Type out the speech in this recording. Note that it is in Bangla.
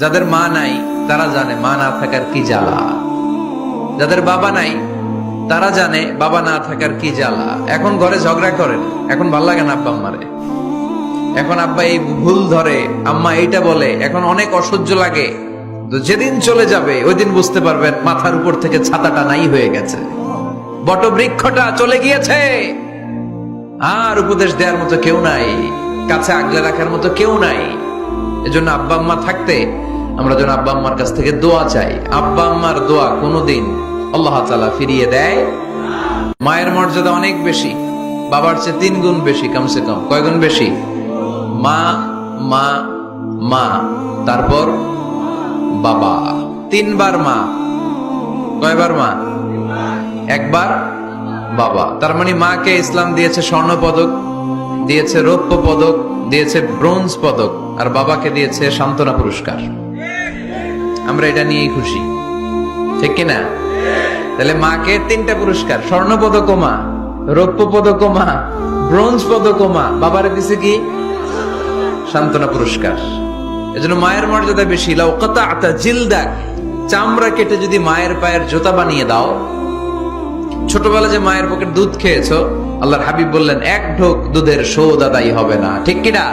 যাদের মা নাই তারা জানে মা না থাকার কি জ্বালা, যাদের বাবা নাই তারা জানে বাবা না থাকার কি জ্বালা। এখন ঘরে ঝগড়া করেন, এখন ভাল লাগে না আব্বা আম্মারে, এখন আব্বা এই ভুল ধরে, আম্মা এইটা বলে, এখন অনেক অসহ্য লাগে। তো যেদিন চলে যাবে ওই দিন বুঝতে পারবেন মাথার উপর থেকে ছাতাটা নাই হয়ে গেছে, বটবৃক্ষটা চলে গিয়েছে, আর উপদেশ দেওয়ার মতো কেউ নাই, কাছে আগলে রাখার মতো কেউ নাই। এজন্য আব্বা আম্মা থাকতে আমরা যেন আব্বা আম্মার কাছ থেকে দোয়া চাই। আব্বা আম্মার দোয়া কোনোদিন আল্লাহ তাআলা ফিরিয়ে দেয়। মায়ের মর্যাদা অনেক বেশি, বাবার চেয়ে 3 গুণ বেশি, কমসে কম। কয় গুণ বেশি? মা মা মা, তারপর বাবা। 3 বার মা। কয়বার মা? একবার বাবা। তার মানে মাকে ইসলাম দিয়েছে স্বর্ণ পদক, দিয়েছে রৌপ্য পদক, দিয়েছে ব্রোঞ্জ পদক, আর বাবাকে দিয়েছে সান্ত্বনা পুরস্কার। আমরা এটা নিয়েই খুশি, ঠিক কিনা? তাহলে মাকে 3টা পুরস্কার, স্বর্ণ পদক মা, রৌপ্য পদক মা, ব্রোঞ্জ পদক মা, বাবারে দিছে কি? সান্ত্বনা পুরস্কার। এজন্য মায়ের মর্যাদা বেশি। লাউ কাতা'তা জিলদাক, চামড়া কেটে যদি মায়ের পায়ের জুতা বানিয়ে দাও। ছোটবেলা যে মায়ের বুকের দুধ খেয়েছো, আল্লাহর হাবিব বললেন 1 ঢোক দুধের শোধ আদায় হবে না, ঠিক কিনা?